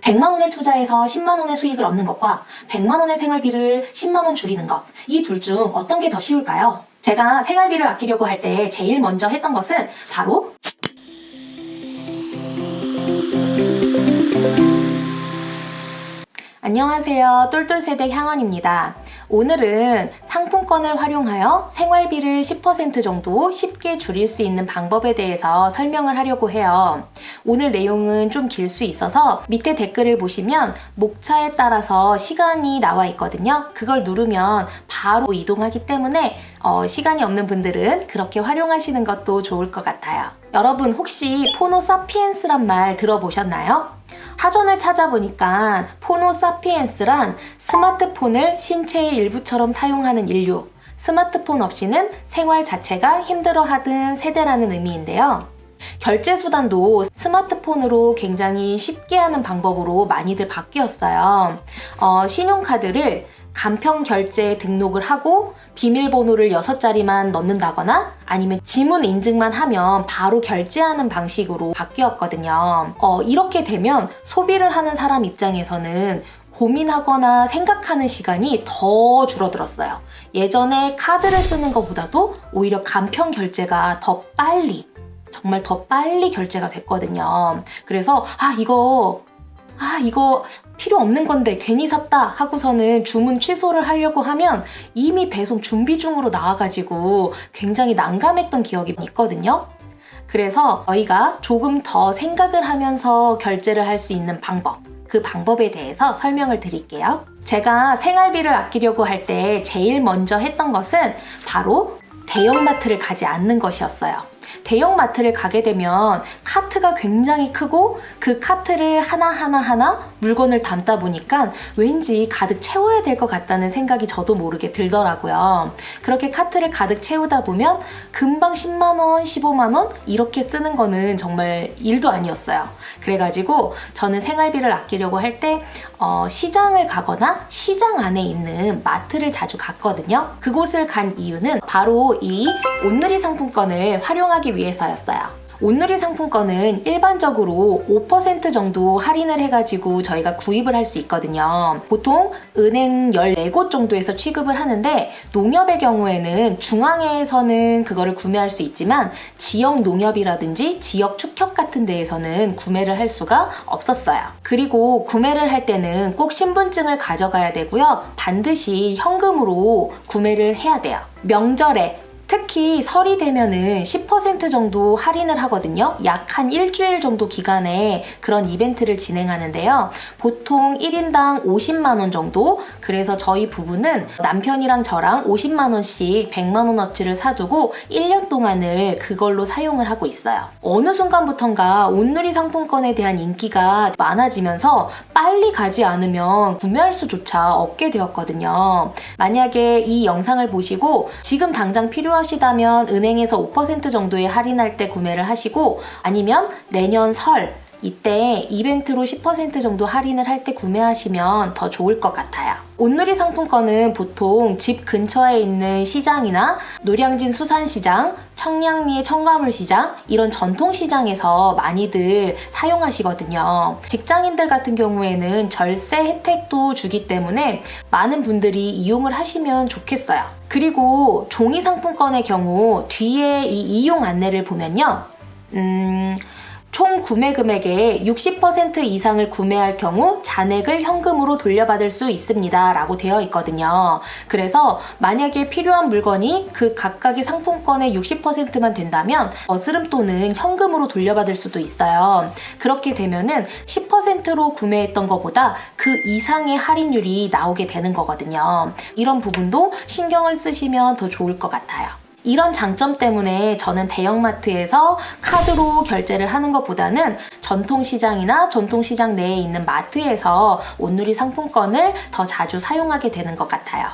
100만 원을 투자해서 10만 원의 수익을 얻는 것과 100만 원의 생활비를 10만 원 줄이는 것, 이 둘 중 어떤 게 더 쉬울까요? 제가 생활비를 아끼려고 할 때 제일 먼저 했던 것은 바로 안녕하세요. 똘똘세대 향원입니다. 오늘은 상품권을 활용하여 생활비를 10% 정도 쉽게 줄일 수 있는 방법에 대해서 설명을 하려고 해요. 오늘 내용은 좀 길 수 있어서 밑에 댓글을 보시면 목차에 따라서 시간이 나와 있거든요. 그걸 누르면 바로 이동하기 때문에 시간이 없는 분들은 그렇게 활용하시는 것도 좋을 것 같아요. 여러분 혹시 포노사피엔스란 말 들어보셨나요? 사전을 찾아보니까 포노사피엔스란 스마트폰을 신체의 일부처럼 사용하는 인류, 스마트폰 없이는 생활 자체가 힘들어하던 세대라는 의미인데요. 결제 수단도 스마트폰으로 굉장히 쉽게 하는 방법으로 많이들 바뀌었어요. 신용카드를 간편 결제에 등록을 하고 비밀번호를 6자리만 넣는다거나 아니면 지문 인증만 하면 바로 결제하는 방식으로 바뀌었거든요. 이렇게 되면 소비를 하는 사람 입장에서는 고민하거나 생각하는 시간이 더 줄어들었어요. 예전에 카드를 쓰는 것보다도 오히려 간편 결제가 더 빨리, 정말 더 빨리 결제가 됐거든요. 그래서 이거 필요 없는 건데 괜히 샀다 하고서는 주문 취소를 하려고 하면 이미 배송 준비 중으로 나와가지고 굉장히 난감했던 기억이 있거든요. 그래서 저희가 조금 더 생각을 하면서 결제를 할 수 있는 방법, 그 방법에 대해서 설명을 드릴게요. 제가 생활비를 아끼려고 할 때 제일 먼저 했던 것은 바로 대형마트를 가지 않는 것이었어요. 대형마트를 가게 되면 카트가 굉장히 크고 그 카트를 하나하나 물건을 담다 보니까 왠지 가득 채워야 될 것 같다는 생각이 저도 모르게 들더라고요. 그렇게 카트를 가득 채우다 보면 금방 10만 원, 15만 원 이렇게 쓰는 거는 정말 일도 아니었어요. 그래가지고 저는 생활비를 아끼려고 할 때 시장을 가거나 시장 안에 있는 마트를 자주 갔거든요. 그곳을 간 이유는 바로 이 온누리 상품권을 활용하기 위해서였어요. 온누리 상품권은 일반적으로 5% 정도 할인을 해가지고 저희가 구입을 할 수 있거든요. 보통 은행 14곳 정도에서 취급을 하는데 농협의 경우에는 중앙회에서는 그거를 구매할 수 있지만 지역 농협이라든지 지역 축협 같은 데에서는 구매를 할 수가 없었어요. 그리고 구매를 할 때는 꼭 신분증을 가져가야 되고요. 반드시 현금으로 구매를 해야 돼요. 명절에 특히 설이 되면은 10% 정도 할인을 하거든요. 약 한 일주일 정도 기간에 그런 이벤트를 진행하는데요. 보통 1인당 50만 원 정도, 그래서 저희 부부는 남편이랑 저랑 50만 원씩 100만 원어치를 사두고 1년 동안을 그걸로 사용을 하고 있어요. 어느 순간부턴가 온누리 상품권에 대한 인기가 많아지면서 빨리 가지 않으면 구매할 수조차 없게 되었거든요. 만약에 이 영상을 보시고 지금 당장 필요하시다면 은행에서 5% 정도에 할인할 때 구매를 하시고 아니면 내년 설 이때 이벤트로 10% 정도 할인을 할 때 구매하시면 더 좋을 것 같아요. 온누리 상품권은 보통 집 근처에 있는 시장이나 노량진 수산시장, 청량리의 청과물시장 이런 전통시장에서 많이들 사용하시거든요. 직장인들 같은 경우에는 절세 혜택도 주기 때문에 많은 분들이 이용을 하시면 좋겠어요. 그리고 종이 상품권의 경우 뒤에 이 이용 안내를 보면요. 총 구매 금액의 60% 이상을 구매할 경우 잔액을 현금으로 돌려받을 수 있습니다 라고 되어 있거든요. 그래서 만약에 필요한 물건이 그 각각의 상품권의 60%만 된다면 거스름 또는 현금으로 돌려받을 수도 있어요. 그렇게 되면은 10%로 구매했던 것보다 그 이상의 할인율이 나오게 되는 거거든요. 이런 부분도 신경을 쓰시면 더 좋을 것 같아요. 이런 장점 때문에 저는 대형마트에서 카드로 결제를 하는 것보다는 전통시장이나 전통시장 내에 있는 마트에서 온누리 상품권을 더 자주 사용하게 되는 것 같아요.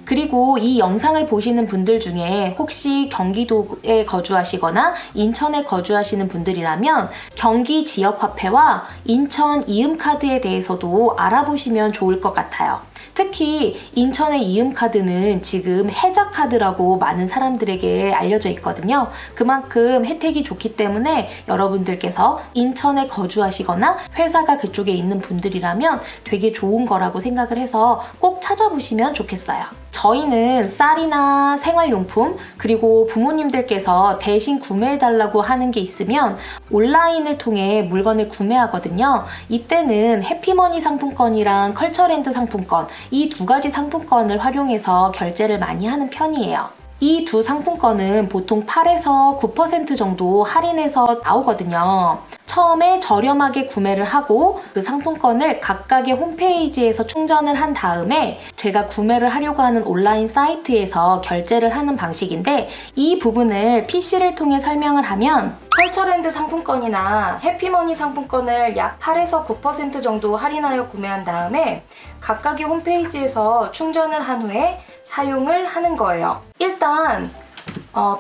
그리고 이 영상을 보시는 분들 중에 혹시 경기도에 거주하시거나 인천에 거주하시는 분들이라면 경기 지역화폐와 인천 이음카드에 대해서도 알아보시면 좋을 것 같아요. 특히 인천의 이음카드는 지금 혜자카드라고 많은 사람들에게 알려져 있거든요. 그만큼 혜택이 좋기 때문에 여러분들께서 인천에 거주하시거나 회사가 그쪽에 있는 분들이라면 되게 좋은 거라고 생각을 해서 꼭 찾아보시면 좋겠어요. 저희는 쌀이나 생활용품 그리고 부모님들께서 대신 구매해달라고 하는 게 있으면 온라인을 통해 물건을 구매하거든요. 이때는 해피머니 상품권이랑 컬처랜드 상품권 이 두 가지 상품권을 활용해서 결제를 많이 하는 편이에요. 이 두 상품권은 보통 8에서 9% 정도 할인해서 나오거든요. 처음에 저렴하게 구매를 하고 그 상품권을 각각의 홈페이지에서 충전을 한 다음에 제가 구매를 하려고 하는 온라인 사이트에서 결제를 하는 방식인데 이 부분을 PC를 통해 설명을 하면 컬처랜드 상품권이나 해피머니 상품권을 약 8에서 9% 정도 할인하여 구매한 다음에 각각의 홈페이지에서 충전을 한 후에 사용을 하는 거예요. 일단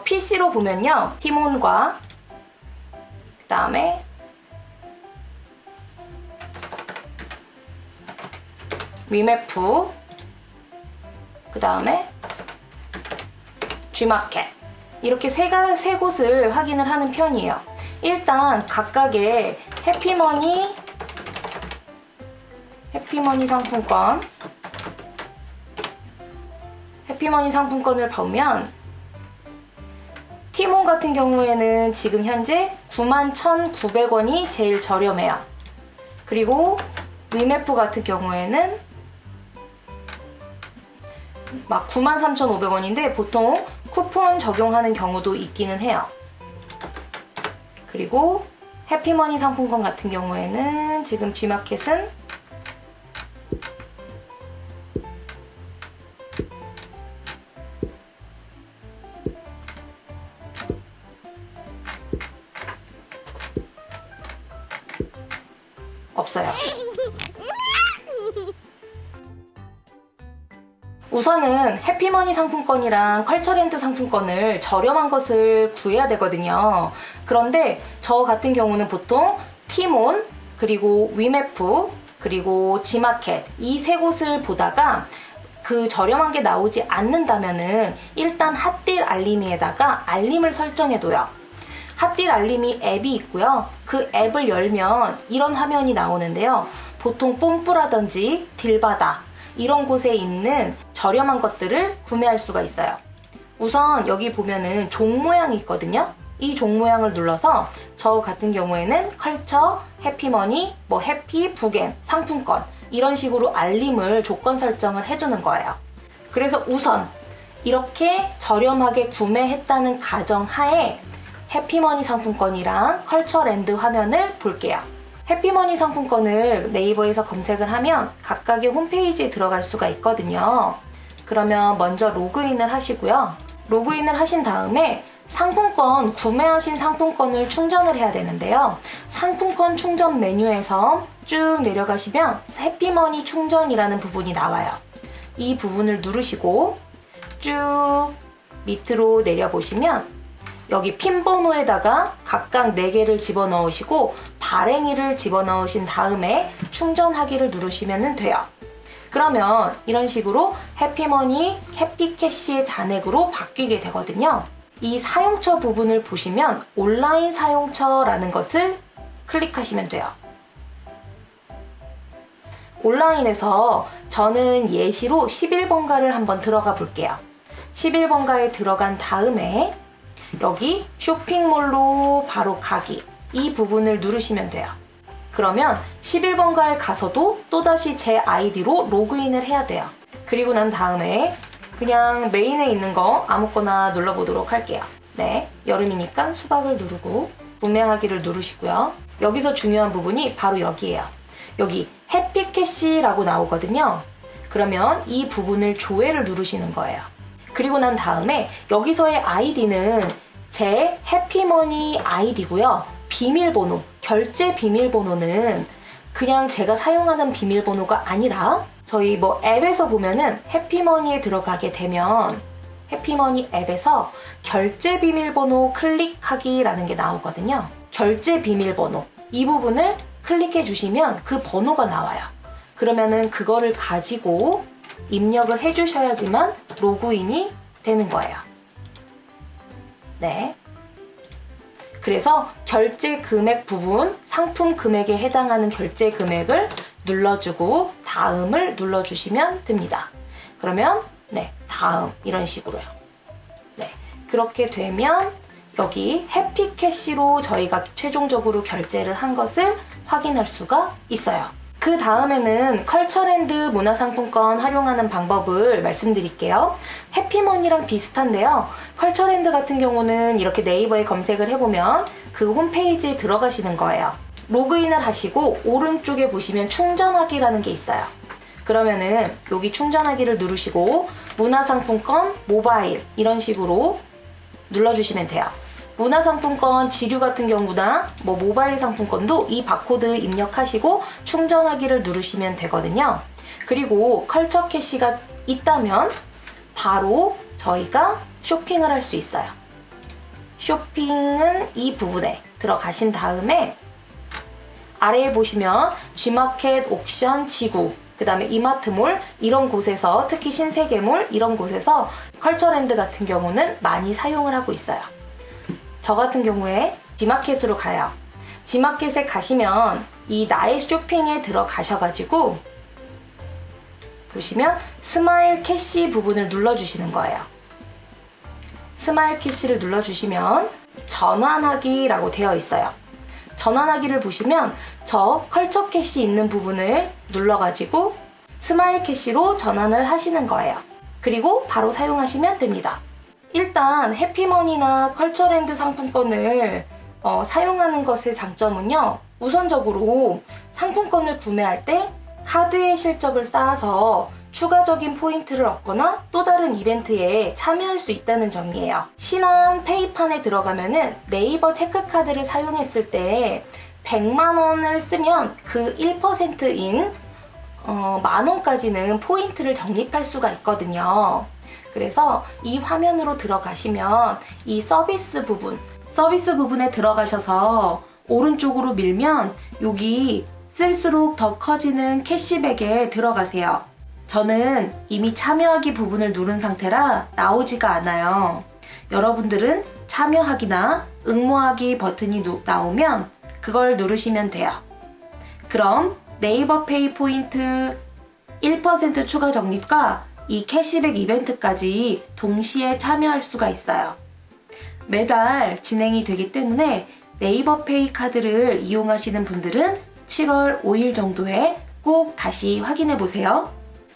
PC로 보면요. 티몬과 그 다음에 위메프 그 다음에 G마켓 이렇게 세 곳을 확인을 하는 편이에요. 일단 각각의 해피머니 상품권을 보면 티몬 같은 경우에는 지금 현재 91,900원이 제일 저렴해요. 그리고 위메프 같은 경우에는 막 93,500원인데 보통 쿠폰 적용하는 경우도 있기는 해요. 그리고 해피머니 상품권 같은 경우에는 지금 G마켓은 없어요. 우선은 해피머니 상품권이랑 컬처랜드 상품권을 저렴한 것을 구해야 되거든요. 그런데 저 같은 경우는 보통 티몬, 그리고 위메프, 그리고 G마켓 이 세 곳을 보다가 그 저렴한 게 나오지 않는다면은 일단 핫딜 알림이에다가 알림을 설정해둬요. 핫딜 알림이 앱이 있고요. 그 앱을 열면 이런 화면이 나오는데요. 보통 뽐뿌라든지 딜바다 이런 곳에 있는 저렴한 것들을 구매할 수가 있어요. 우선 여기 보면은 종 모양이 있거든요. 이 종 모양을 눌러서 저 같은 경우에는 컬처, 해피머니, 뭐 해피, 북엔, 상품권 이런 식으로 알림을 조건 설정을 해주는 거예요. 그래서 우선 이렇게 저렴하게 구매했다는 가정하에 해피머니 상품권이랑 컬처랜드 화면을 볼게요. 해피머니 상품권을 네이버에서 검색을 하면 각각의 홈페이지에 들어갈 수가 있거든요. 그러면 먼저 로그인을 하시고요. 로그인을 하신 다음에 상품권, 구매하신 상품권을 충전을 해야 되는데요. 상품권 충전 메뉴에서 쭉 내려가시면 해피머니 충전이라는 부분이 나와요. 이 부분을 누르시고 쭉 밑으로 내려보시면 여기 핀 번호에다가 각각 4개를 집어넣으시고 발행일을 집어넣으신 다음에 충전하기를 누르시면 돼요. 그러면 이런 식으로 해피머니, 해피캐시의 잔액으로 바뀌게 되거든요. 이 사용처 부분을 보시면 온라인 사용처라는 것을 클릭하시면 돼요. 온라인에서 저는 예시로 11번가를 한번 들어가 볼게요. 11번가에 들어간 다음에 여기 쇼핑몰로 바로 가기 이 부분을 누르시면 돼요. 그러면 11번가에 가서도 또다시 제 아이디로 로그인을 해야 돼요. 그리고 난 다음에 그냥 메인에 있는 거 아무거나 눌러보도록 할게요. 네, 여름이니까 수박을 누르고 구매하기를 누르시고요. 여기서 중요한 부분이 바로 여기예요. 여기 해피캐시라고 나오거든요. 그러면 이 부분을 조회를 누르시는 거예요. 그리고 난 다음에 여기서의 아이디는 제 해피머니 아이디고요. 비밀번호, 결제 비밀번호는 그냥 제가 사용하는 비밀번호가 아니라 저희 뭐 앱에서 보면은 해피머니에 들어가게 되면 해피머니 앱에서 결제 비밀번호 클릭하기라는 게 나오거든요. 결제 비밀번호 이 부분을 클릭해 주시면 그 번호가 나와요. 그러면은 그거를 가지고 입력을 해주셔야지만 로그인이 되는 거예요. 네. 그래서 결제 금액 부분, 상품 금액에 해당하는 결제 금액을 눌러주고 다음을 눌러주시면 됩니다. 그러면 네, 다음 이런 식으로요. 네, 그렇게 되면 여기 해피캐시로 저희가 최종적으로 결제를 한 것을 확인할 수가 있어요. 그 다음에는 컬처랜드 문화상품권 활용하는 방법을 말씀드릴게요. 해피머니랑 비슷한데요. 컬처랜드 같은 경우는 이렇게 네이버에 검색을 해보면 그 홈페이지에 들어가시는 거예요. 로그인을 하시고 오른쪽에 보시면 충전하기라는 게 있어요. 그러면은 여기 충전하기를 누르시고 문화상품권, 모바일 이런 식으로 눌러주시면 돼요. 문화상품권 지류 같은 경우나 모바일 상품권도 이 바코드 입력하시고 충전하기를 누르시면 되거든요. 그리고 컬처 캐시가 있다면 바로 저희가 쇼핑을 할 수 있어요. 쇼핑은 이 부분에 들어가신 다음에 아래에 보시면 G마켓, 옥션, 지구, 그 다음에 이마트몰 이런 곳에서, 특히 신세계몰 이런 곳에서 컬처랜드 같은 경우는 많이 사용을 하고 있어요. 저 같은 경우에 G마켓으로 가요. G마켓에 가시면 이 나의 쇼핑에 들어가셔가지고 보시면 스마일 캐시 부분을 눌러주시는 거예요. 스마일 캐시를 눌러주시면 전환하기라고 되어 있어요. 전환하기를 보시면 저 컬처 캐시 있는 부분을 눌러가지고 스마일 캐시로 전환을 하시는 거예요. 그리고 바로 사용하시면 됩니다. 일단 해피머니나 컬처랜드 상품권을 사용하는 것의 장점은요. 우선적으로 상품권을 구매할 때 카드의 실적을 쌓아서 추가적인 포인트를 얻거나 또 다른 이벤트에 참여할 수 있다는 점이에요. 신한 페이판에 들어가면은 네이버 체크카드를 사용했을 때 100만 원을 쓰면 그 1%인 만 원까지는 포인트를 적립할 수가 있거든요. 그래서 이 화면으로 들어가시면 이 서비스 부분에 들어가셔서 오른쪽으로 밀면 여기 쓸수록 더 커지는 캐시백에 들어가세요. 저는 이미 참여하기 부분을 누른 상태라 나오지가 않아요. 여러분들은 참여하기나 응모하기 버튼이 나오면 그걸 누르시면 돼요. 그럼 네이버 페이 포인트 1% 추가 적립과 이 캐시백 이벤트까지 동시에 참여할 수가 있어요. 매달 진행이 되기 때문에 네이버 페이 카드를 이용하시는 분들은 7월 5일 정도에 꼭 다시 확인해 보세요.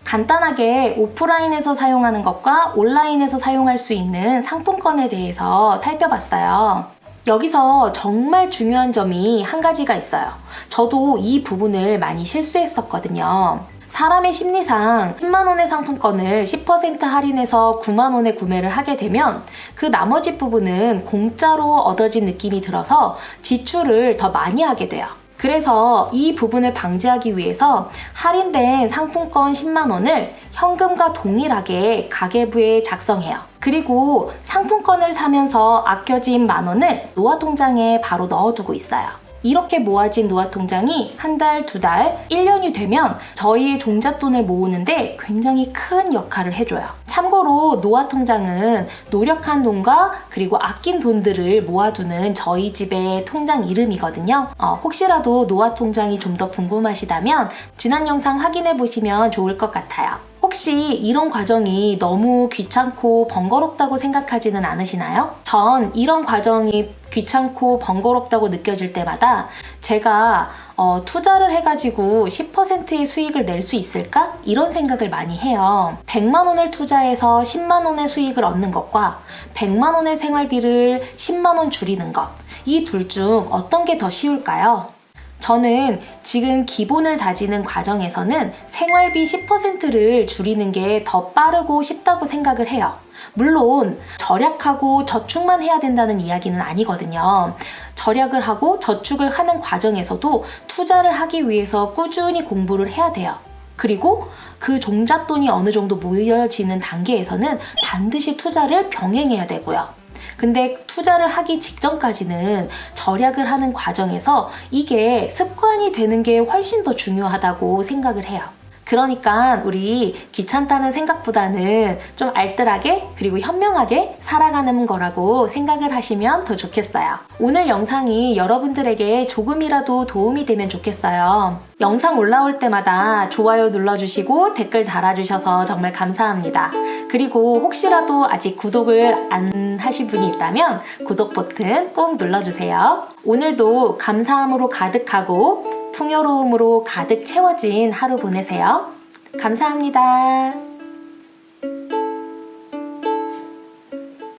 간단하게 오프라인에서 사용하는 것과 온라인에서 사용할 수 있는 상품권에 대해서 살펴봤어요. 여기서 정말 중요한 점이 한 가지가 있어요. 저도 이 부분을 많이 실수했었거든요. 사람의 심리상 10만원의 상품권을 10% 할인해서 9만원에 구매를 하게 되면 그 나머지 부분은 공짜로 얻어진 느낌이 들어서 지출을 더 많이 하게 돼요. 그래서 이 부분을 방지하기 위해서 할인된 상품권 10만원을 현금과 동일하게 가계부에 작성해요. 그리고 상품권을 사면서 아껴진 만원을 노화통장에 바로 넣어두고 있어요. 이렇게 모아진 노화통장이 한 달, 두 달, 1년이 되면 저희의 종잣돈을 모으는데 굉장히 큰 역할을 해줘요. 참고로 노화통장은 노력한 돈과 그리고 아낀 돈들을 모아두는 저희 집의 통장 이름이거든요. 혹시라도 노화통장이 좀 더 궁금하시다면 지난 영상 확인해 보시면 좋을 것 같아요. 혹시 이런 과정이 너무 귀찮고 번거롭다고 생각하지는 않으시나요? 전 이런 과정이 귀찮고 번거롭다고 느껴질 때마다 제가 투자를 해가지고 10%의 수익을 낼 수 있을까? 이런 생각을 많이 해요. 100만 원을 투자해서 10만 원의 수익을 얻는 것과 100만 원의 생활비를 10만 원 줄이는 것, 이 둘 중 어떤 게 더 쉬울까요? 저는 지금 기본을 다지는 과정에서는 생활비 10%를 줄이는 게 더 빠르고 쉽다고 생각을 해요. 물론 절약하고 저축만 해야 된다는 이야기는 아니거든요. 절약을 하고 저축을 하는 과정에서도 투자를 하기 위해서 꾸준히 공부를 해야 돼요. 그리고 그 종잣돈이 어느 정도 모여지는 단계에서는 반드시 투자를 병행해야 되고요. 근데 투자를 하기 직전까지는 절약을 하는 과정에서 이게 습관이 되는 게 훨씬 더 중요하다고 생각을 해요. 그러니까 우리 귀찮다는 생각보다는 좀 알뜰하게 그리고 현명하게 살아가는 거라고 생각을 하시면 더 좋겠어요. 오늘 영상이 여러분들에게 조금이라도 도움이 되면 좋겠어요. 영상 올라올 때마다 좋아요 눌러주시고 댓글 달아주셔서 정말 감사합니다. 그리고 혹시라도 아직 구독을 안 하신 분이 있다면 구독 버튼 꼭 눌러주세요. 오늘도 감사함으로 가득하고 풍요로움으로 가득 채워진 하루 보내세요. 감사합니다.